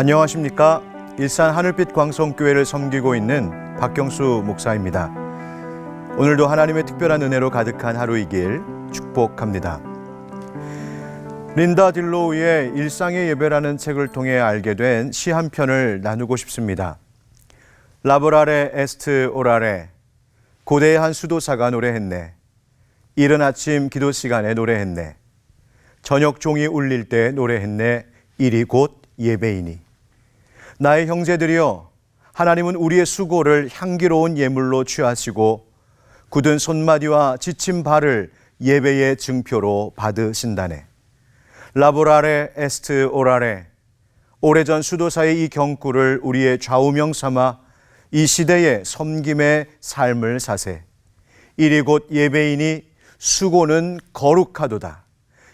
안녕하십니까? 일산 하늘빛 광성교회를 섬기고 있는 박경수 목사입니다. 오늘도 하나님의 특별한 은혜로 가득한 하루이길 축복합니다. 린다 딜로우의 일상의 예배라는 책을 통해 알게 된 시 한 편을 나누고 싶습니다. 라보라레 에스트 오라레, 고대의 한 수도사가 노래했네. 이른 아침 기도 시간에 노래했네. 저녁 종이 울릴 때 노래했네. 일이 곧 예배이니. 나의 형제들이여, 하나님은 우리의 수고를 향기로운 예물로 취하시고 굳은 손마디와 지친 발을 예배의 증표로 받으신다네. 라보라레 에스트 오라레, 오래전 수도사의 이 경구를 우리의 좌우명 삼아 이 시대의 섬김의 삶을 사세. 일이 곧 예배이니 수고는 거룩하도다.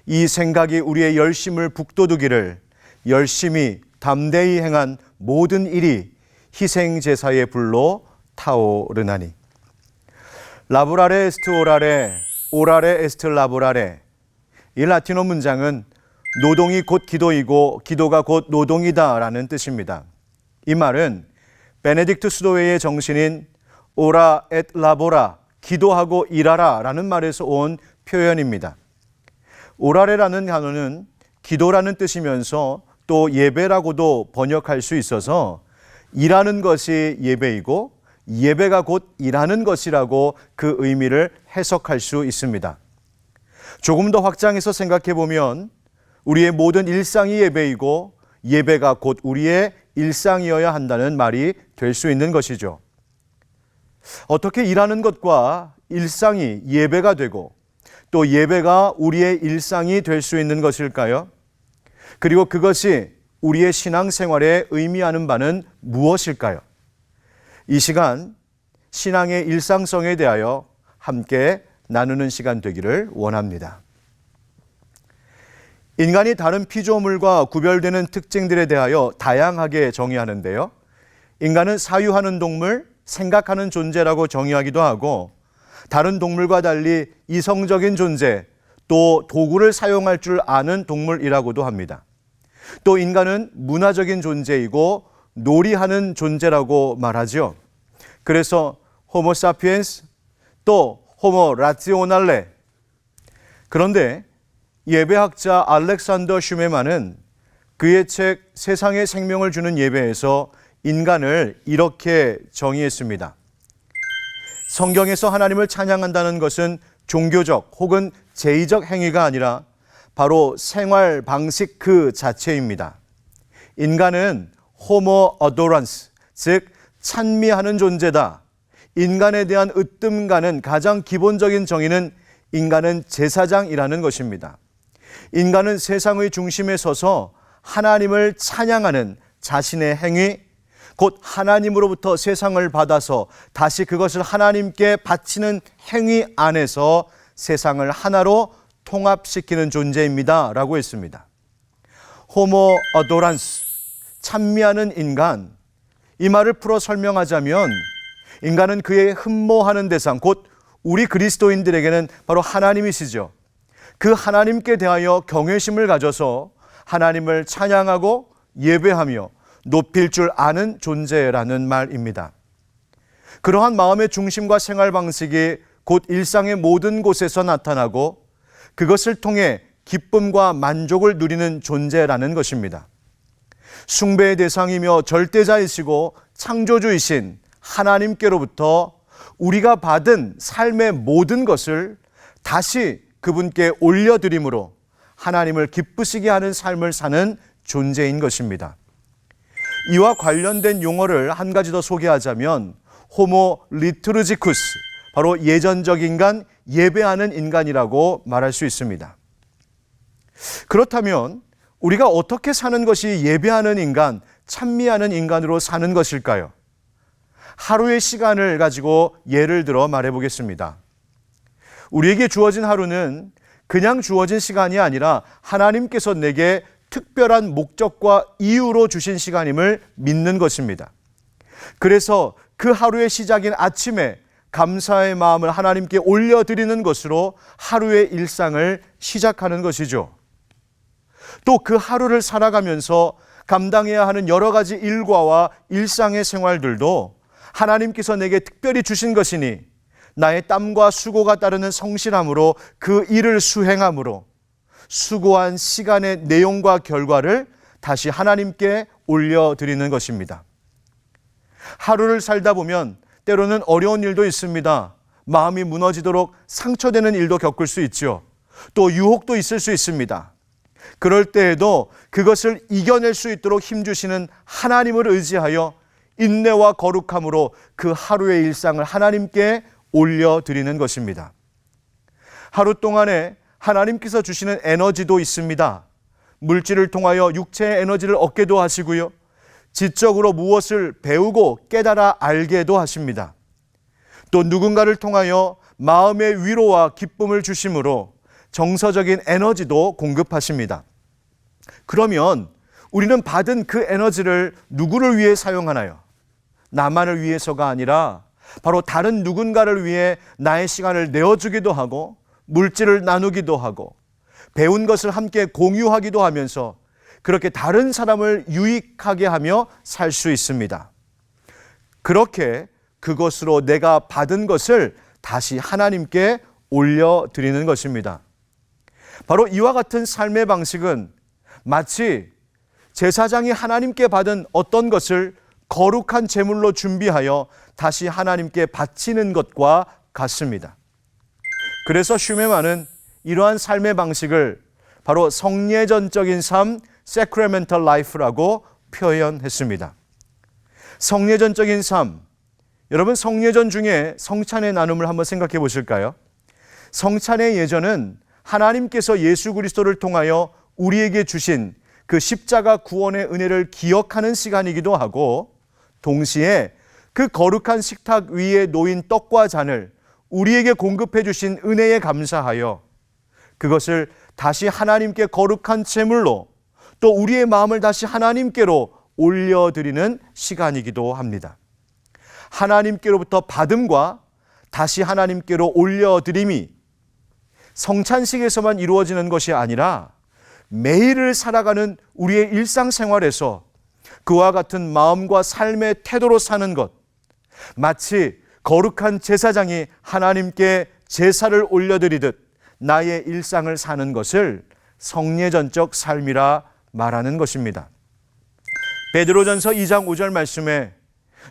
이 생각이 우리의 열심을 북돋우기를, 열심히 담대히 행한 모든 일이 희생제사의 불로 타오르나니. 라보라레 에스트 오라레, 오라레 에스트 라보라레. 이 라틴어 문장은 노동이 곧 기도이고 기도가 곧 노동이다 라는 뜻입니다. 이 말은 베네딕트 수도회의 정신인 오라 엣 라보라, 기도하고 일하라 라는 말에서 온 표현입니다. 오라레라는 단어는 기도라는 뜻이면서 또 예배라고도 번역할 수 있어서 일하는 것이 예배이고 예배가 곧 일하는 것이라고 그 의미를 해석할 수 있습니다. 조금 더 확장해서 생각해 보면 우리의 모든 일상이 예배이고 예배가 곧 우리의 일상이어야 한다는 말이 될 수 있는 것이죠. 어떻게 일하는 것과 일상이 예배가 되고 또 예배가 우리의 일상이 될 수 있는 것일까요? 그리고 그것이 우리의 신앙생활에 의미하는 바는 무엇일까요? 이 시간 신앙의 일상성에 대하여 함께 나누는 시간 되기를 원합니다. 인간이 다른 피조물과 구별되는 특징들에 대하여 다양하게 정의하는데요. 인간은 사유하는 동물, 생각하는 존재라고 정의하기도 하고, 다른 동물과 달리 이성적인 존재, 또 도구를 사용할 줄 아는 동물이라고도 합니다. 또 인간은 문화적인 존재이고 놀이하는 존재라고 말하죠. 그래서 호모 사피엔스, 또 호모 라치오날레. 그런데 예배학자 알렉산더 슈메만은 그의 책 세상에 생명을 주는 예배에서 인간을 이렇게 정의했습니다. 성경에서 하나님을 찬양한다는 것은 종교적 혹은 제의적 행위가 아니라 바로 생활 방식 그 자체입니다. 인간은 호모 어도란스, 즉 찬미하는 존재다. 인간에 대한 으뜸가는 가장 기본적인 정의는 인간은 제사장이라는 것입니다. 인간은 세상의 중심에 서서 하나님을 찬양하는 자신의 행위, 곧 하나님으로부터 세상을 받아서 다시 그것을 하나님께 바치는 행위 안에서 세상을 하나로 통합시키는 존재입니다 라고 했습니다. 호모 어도란스, 찬미하는 인간, 이 말을 풀어 설명하자면 인간은 그의 흠모하는 대상, 곧 우리 그리스도인들에게는 바로 하나님이시죠. 그 하나님께 대하여 경외심을 가져서 하나님을 찬양하고 예배하며 높일 줄 아는 존재라는 말입니다. 그러한 마음의 중심과 생활 방식이 곧 일상의 모든 곳에서 나타나고 그것을 통해 기쁨과 만족을 누리는 존재라는 것입니다. 숭배의 대상이며 절대자이시고 창조주이신 하나님께로부터 우리가 받은 삶의 모든 것을 다시 그분께 올려드림으로 하나님을 기쁘시게 하는 삶을 사는 존재인 것입니다. 이와 관련된 용어를 한 가지 더 소개하자면 호모 리투르지쿠스, 바로 예전적 인간, 예배하는 인간이라고 말할 수 있습니다. 그렇다면 우리가 어떻게 사는 것이 예배하는 인간, 찬미하는 인간으로 사는 것일까요? 하루의 시간을 가지고 예를 들어 말해 보겠습니다. 우리에게 주어진 하루는 그냥 주어진 시간이 아니라 하나님께서 내게 특별한 목적과 이유로 주신 시간임을 믿는 것입니다. 그래서 그 하루의 시작인 아침에 감사의 마음을 하나님께 올려드리는 것으로 하루의 일상을 시작하는 것이죠. 또 그 하루를 살아가면서 감당해야 하는 여러 가지 일과와 일상의 생활들도 하나님께서 내게 특별히 주신 것이니 나의 땀과 수고가 따르는 성실함으로 그 일을 수행함으로 수고한 시간의 내용과 결과를 다시 하나님께 올려드리는 것입니다. 하루를 살다 보면 때로는 어려운 일도 있습니다. 마음이 무너지도록 상처되는 일도 겪을 수 있죠. 또 유혹도 있을 수 있습니다. 그럴 때에도 그것을 이겨낼 수 있도록 힘주시는 하나님을 의지하여 인내와 거룩함으로 그 하루의 일상을 하나님께 올려드리는 것입니다. 하루 동안에 하나님께서 주시는 에너지도 있습니다. 물질을 통하여 육체의 에너지를 얻게도 하시고요. 지적으로 무엇을 배우고 깨달아 알게도 하십니다. 또 누군가를 통하여 마음의 위로와 기쁨을 주심으로 정서적인 에너지도 공급하십니다. 그러면 우리는 받은 그 에너지를 누구를 위해 사용하나요? 나만을 위해서가 아니라 바로 다른 누군가를 위해 나의 시간을 내어주기도 하고 물질을 나누기도 하고 배운 것을 함께 공유하기도 하면서 그렇게 다른 사람을 유익하게 하며 살 수 있습니다. 그렇게 그것으로 내가 받은 것을 다시 하나님께 올려드리는 것입니다. 바로 이와 같은 삶의 방식은 마치 제사장이 하나님께 받은 어떤 것을 거룩한 제물로 준비하여 다시 하나님께 바치는 것과 같습니다. 그래서 슈메만은 이러한 삶의 방식을 바로 성례전적인 삶, sacramental life라고 표현했습니다. 성례전적인 삶, 여러분 성례전 중에 성찬의 나눔을 한번 생각해 보실까요? 성찬의 예전은 하나님께서 예수 그리스도를 통하여 우리에게 주신 그 십자가 구원의 은혜를 기억하는 시간이기도 하고 동시에 그 거룩한 식탁 위에 놓인 떡과 잔을 우리에게 공급해 주신 은혜에 감사하여 그것을 다시 하나님께 거룩한 제물로 또 우리의 마음을 다시 하나님께로 올려드리는 시간이기도 합니다. 하나님께로부터 받음과 다시 하나님께로 올려드림이 성찬식에서만 이루어지는 것이 아니라 매일을 살아가는 우리의 일상생활에서 그와 같은 마음과 삶의 태도로 사는 것, 마치 거룩한 제사장이 하나님께 제사를 올려드리듯 나의 일상을 사는 것을 성례전적 삶이라 말하는 것입니다. 베드로전서 2장 5절 말씀에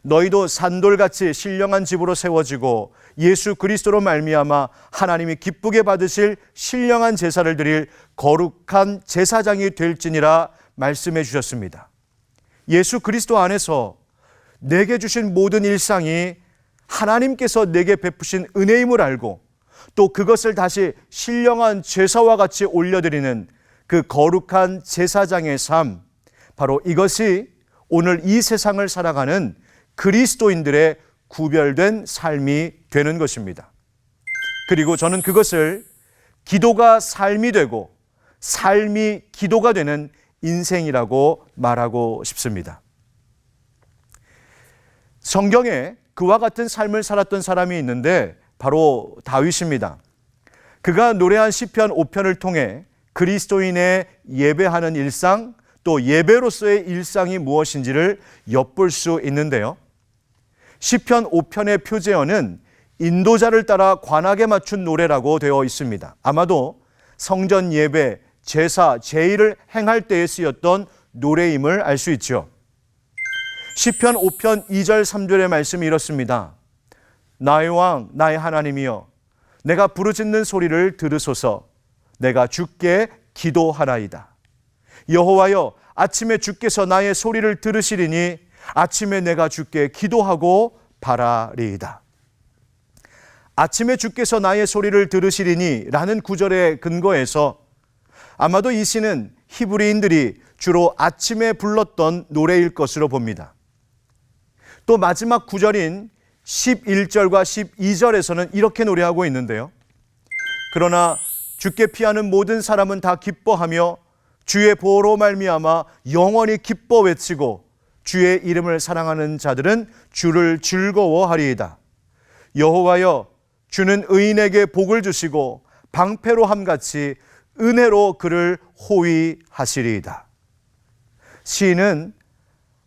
너희도 산돌같이 신령한 집으로 세워지고 예수 그리스도로 말미암아 하나님이 기쁘게 받으실 신령한 제사를 드릴 거룩한 제사장이 될지니라 말씀해 주셨습니다. 예수 그리스도 안에서 내게 주신 모든 일상이 하나님께서 내게 베푸신 은혜임을 알고 또 그것을 다시 신령한 제사와 같이 올려드리는 그 거룩한 제사장의 삶, 바로 이것이 오늘 이 세상을 살아가는 그리스도인들의 구별된 삶이 되는 것입니다. 그리고 저는 그것을 기도가 삶이 되고 삶이 기도가 되는 인생이라고 말하고 싶습니다. 성경에 그와 같은 삶을 살았던 사람이 있는데 바로 다윗입니다. 그가 노래한 시편 5편을 통해 그리스도인의 예배하는 일상 또 예배로서의 일상이 무엇인지를 엿볼 수 있는데요. 시편 5편의 표제어는 인도자를 따라 관악에 맞춘 노래라고 되어 있습니다. 아마도 성전 예배, 제사, 제의를 행할 때에 쓰였던 노래임을 알 수 있죠. 시편 5편 2절 3절의 말씀이 이렇습니다. 나의 왕, 나의 하나님이여, 내가 부르짖는 소리를 들으소서. 내가 주께 기도하나이다. 여호와여, 아침에 주께서 나의 소리를 들으시리니 아침에 내가 주께 기도하고 바라리이다. 아침에 주께서 나의 소리를 들으시리니 라는 구절의 근거에서 아마도 이 시는 히브리인들이 주로 아침에 불렀던 노래일 것으로 봅니다. 또 마지막 구절인 11절과 12절에서는 이렇게 노래하고 있는데요. 그러나 주께 피하는 모든 사람은 다 기뻐하며 주의 보호로 말미암아 영원히 기뻐 외치고 주의 이름을 사랑하는 자들은 주를 즐거워하리이다. 여호와여, 주는 의인에게 복을 주시고 방패로 함같이 은혜로 그를 호위하시리이다. 시인은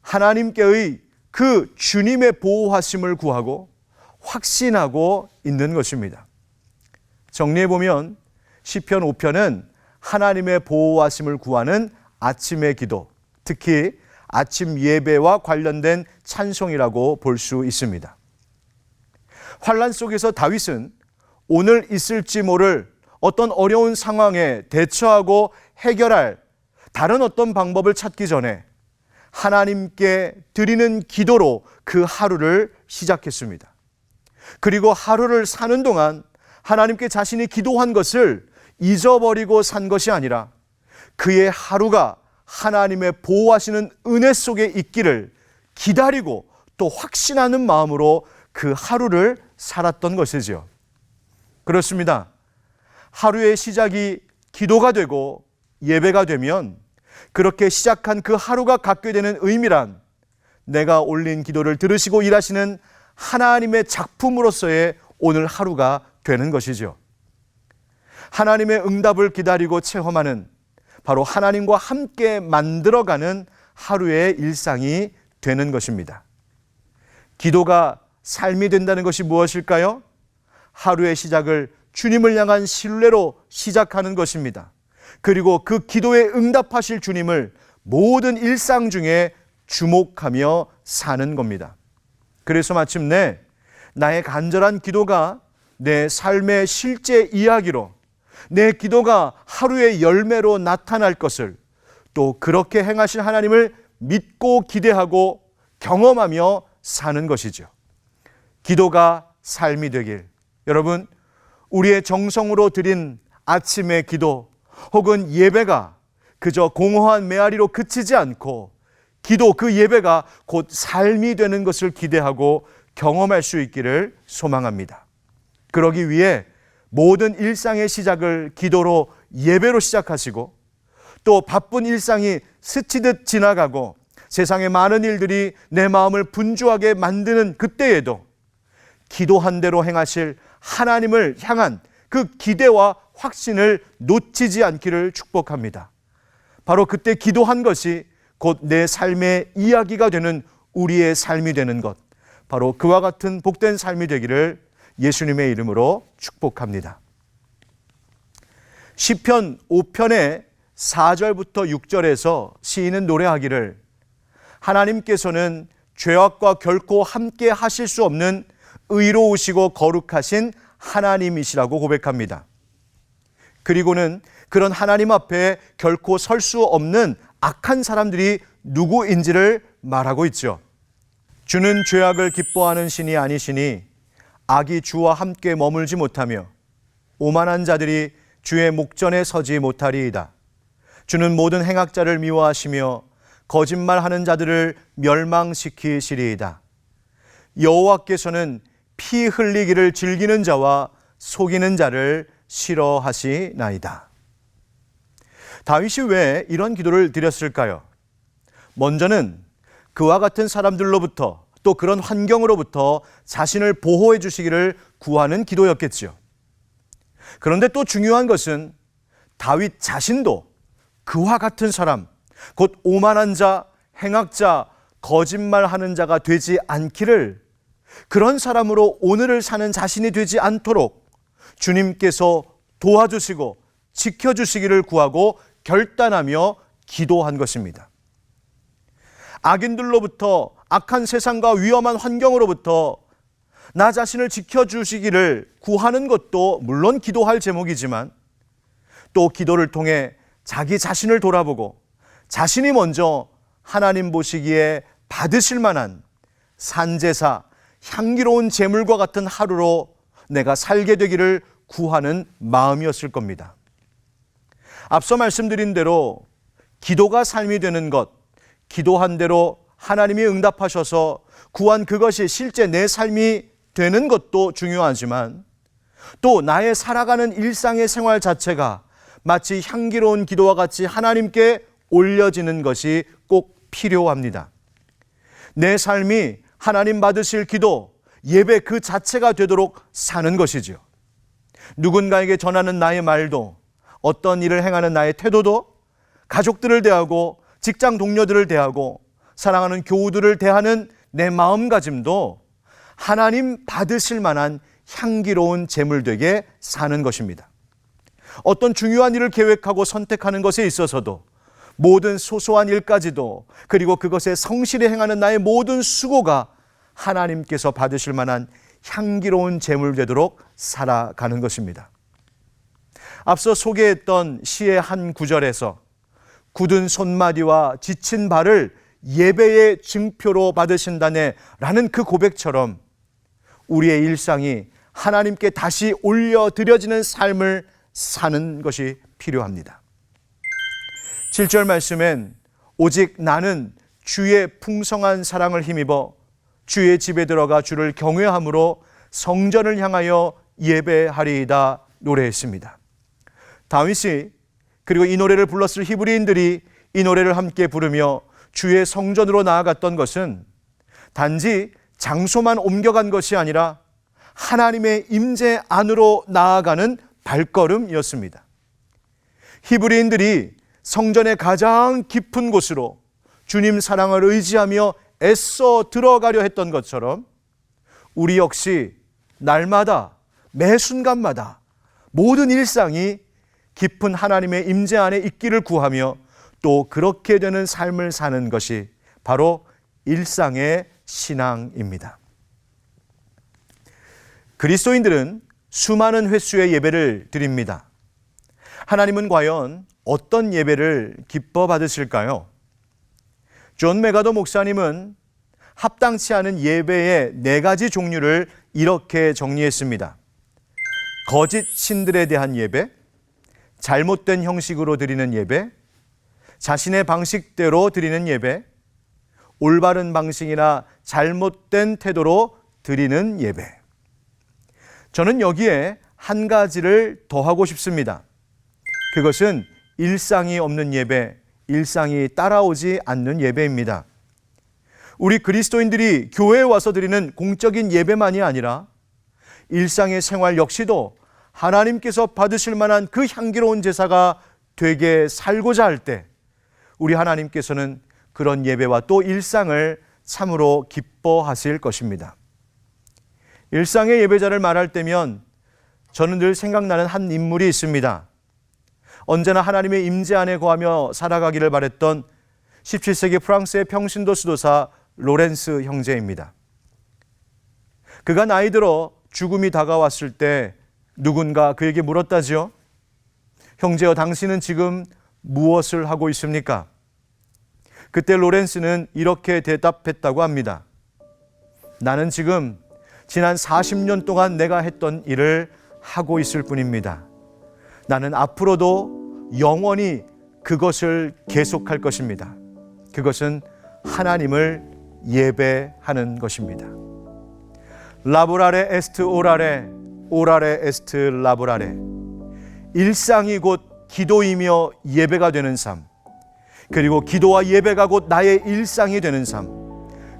하나님께의 그 주님의 보호하심을 구하고 확신하고 있는 것입니다. 정리해보면 시편 5편은 하나님의 보호하심을 구하는 아침의 기도, 특히 아침 예배와 관련된 찬송이라고 볼 수 있습니다. 환난 속에서 다윗은 오늘 있을지 모를 어떤 어려운 상황에 대처하고 해결할 다른 어떤 방법을 찾기 전에 하나님께 드리는 기도로 그 하루를 시작했습니다. 그리고 하루를 사는 동안 하나님께 자신이 기도한 것을 잊어버리고 산 것이 아니라 그의 하루가 하나님의 보호하시는 은혜 속에 있기를 기다리고 또 확신하는 마음으로 그 하루를 살았던 것이지요. 그렇습니다. 하루의 시작이 기도가 되고 예배가 되면 그렇게 시작한 그 하루가 갖게 되는 의미란 내가 올린 기도를 들으시고 일하시는 하나님의 작품으로서의 오늘 하루가 되는 것이죠. 하나님의 응답을 기다리고 체험하는 바로 하나님과 함께 만들어가는 하루의 일상이 되는 것입니다. 기도가 삶이 된다는 것이 무엇일까요? 하루의 시작을 주님을 향한 신뢰로 시작하는 것입니다. 그리고 그 기도에 응답하실 주님을 모든 일상 중에 주목하며 사는 겁니다. 그래서 마침내 나의 간절한 기도가 내 삶의 실제 이야기로, 내 기도가 하루의 열매로 나타날 것을, 또 그렇게 행하신 하나님을 믿고 기대하고 경험하며 사는 것이죠. 기도가 삶이 되길, 여러분, 우리의 정성으로 드린 아침의 기도 혹은 예배가 그저 공허한 메아리로 그치지 않고 기도, 그 예배가 곧 삶이 되는 것을 기대하고 경험할 수 있기를 소망합니다. 그러기 위해 모든 일상의 시작을 기도로, 예배로 시작하시고, 또 바쁜 일상이 스치듯 지나가고 세상의 많은 일들이 내 마음을 분주하게 만드는 그때에도 기도한 대로 행하실 하나님을 향한 그 기대와 확신을 놓치지 않기를 축복합니다. 바로 그때 기도한 것이 곧 내 삶의 이야기가 되는 우리의 삶이 되는 것, 바로 그와 같은 복된 삶이 되기를 예수님의 이름으로 축복합니다. 시편 5편의 4절부터 6절에서 시인은 노래하기를 하나님께서는 죄악과 결코 함께 하실 수 없는 의로우시고 거룩하신 하나님이시라고 고백합니다. 그리고는 그런 하나님 앞에 결코 설 수 없는 악한 사람들이 누구인지를 말하고 있죠. 주는 죄악을 기뻐하는 신이 아니시니 악이 주와 함께 머물지 못하며 오만한 자들이 주의 목전에 서지 못하리이다. 주는 모든 행악자를 미워하시며 거짓말하는 자들을 멸망시키시리이다. 여호와께서는 피 흘리기를 즐기는 자와 속이는 자를 싫어하시나이다. 다윗이 왜 이런 기도를 드렸을까요? 먼저는 그와 같은 사람들로부터, 또 그런 환경으로부터 자신을 보호해 주시기를 구하는 기도였겠지요. 그런데 또 중요한 것은 다윗 자신도 그와 같은 사람, 곧 오만한 자, 행악자, 거짓말하는 자가 되지 않기를, 그런 사람으로 오늘을 사는 자신이 되지 않도록 주님께서 도와주시고 지켜주시기를 구하고 결단하며 기도한 것입니다. 악인들로부터, 악한 세상과 위험한 환경으로부터 나 자신을 지켜주시기를 구하는 것도 물론 기도할 제목이지만, 또 기도를 통해 자기 자신을 돌아보고 자신이 먼저 하나님 보시기에 받으실 만한 산제사, 향기로운 제물과 같은 하루로 내가 살게 되기를 구하는 마음이었을 겁니다. 앞서 말씀드린 대로 기도가 삶이 되는 것, 기도한 대로 하나님이 응답하셔서 구한 그것이 실제 내 삶이 되는 것도 중요하지만, 또 나의 살아가는 일상의 생활 자체가 마치 향기로운 기도와 같이 하나님께 올려지는 것이 꼭 필요합니다. 내 삶이 하나님 받으실 기도, 예배 그 자체가 되도록 사는 것이죠. 누군가에게 전하는 나의 말도, 어떤 일을 행하는 나의 태도도, 가족들을 대하고 직장 동료들을 대하고 사랑하는 교우들을 대하는 내 마음가짐도 하나님 받으실 만한 향기로운 제물 되게 사는 것입니다. 어떤 중요한 일을 계획하고 선택하는 것에 있어서도 모든 소소한 일까지도, 그리고 그것에 성실히 행하는 나의 모든 수고가 하나님께서 받으실 만한 향기로운 제물 되도록 살아가는 것입니다. 앞서 소개했던 시의 한 구절에서 굳은 손마디와 지친 발을 예배의 증표로 받으신다네 라는 그 고백처럼 우리의 일상이 하나님께 다시 올려드려지는 삶을 사는 것이 필요합니다. 7절 말씀엔 오직 나는 주의 풍성한 사랑을 힘입어 주의 집에 들어가 주를 경외함으로 성전을 향하여 예배하리이다 노래했습니다. 다윗이 그리고 이 노래를 불렀을 히브리인들이 이 노래를 함께 부르며 주의 성전으로 나아갔던 것은 단지 장소만 옮겨간 것이 아니라 하나님의 임재 안으로 나아가는 발걸음이었습니다. 히브리인들이 성전의 가장 깊은 곳으로 주님 사랑을 의지하며 애써 들어가려 했던 것처럼 우리 역시 날마다 매 순간마다 모든 일상이 깊은 하나님의 임재 안에 있기를 구하며 또 그렇게 되는 삶을 사는 것이 바로 일상의 신앙입니다. 그리스도인들은 수많은 횟수의 예배를 드립니다. 하나님은 과연 어떤 예배를 기뻐 받으실까요? 존 메가더 목사님은 합당치 않은 예배의 4가지 종류를 이렇게 정리했습니다. 거짓 신들에 대한 예배, 잘못된 형식으로 드리는 예배, 자신의 방식대로 드리는 예배, 올바른 방식이나 잘못된 태도로 드리는 예배. 저는 여기에 한 가지를 더하고 싶습니다. 그것은 일상이 없는 예배, 일상이 따라오지 않는 예배입니다. 우리 그리스도인들이 교회에 와서 드리는 공적인 예배만이 아니라 일상의 생활 역시도 하나님께서 받으실 만한 그 향기로운 제사가 되게 살고자 할 때 우리 하나님께서는 그런 예배와 또 일상을 참으로 기뻐하실 것입니다. 일상의 예배자를 말할 때면 저는 늘 생각나는 한 인물이 있습니다. 언제나 하나님의 임재 안에 거하며 살아가기를 바랬던 17세기 프랑스의 평신도 수도사 로렌스 형제입니다. 그가 나이 들어 죽음이 다가왔을 때 누군가 그에게 물었다지요. 형제여, 당신은 지금 무엇을 하고 있습니까? 그때 로렌스는 이렇게 대답했다고 합니다. 나는 지금 지난 40년 동안 내가 했던 일을 하고 있을 뿐입니다. 나는 앞으로도 영원히 그것을 계속할 것입니다. 그것은 하나님을 예배하는 것입니다. 라보라레 에스트 오라레, 오라레 에스트 라보라레. 일상이 곧 기도이며 예배가 되는 삶, 그리고 기도와 예배가 곧 나의 일상이 되는 삶,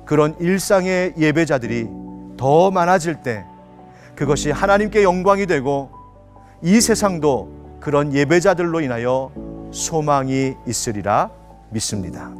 그런 일상의 예배자들이 더 많아질 때 그것이 하나님께 영광이 되고 이 세상도 그런 예배자들로 인하여 소망이 있으리라 믿습니다.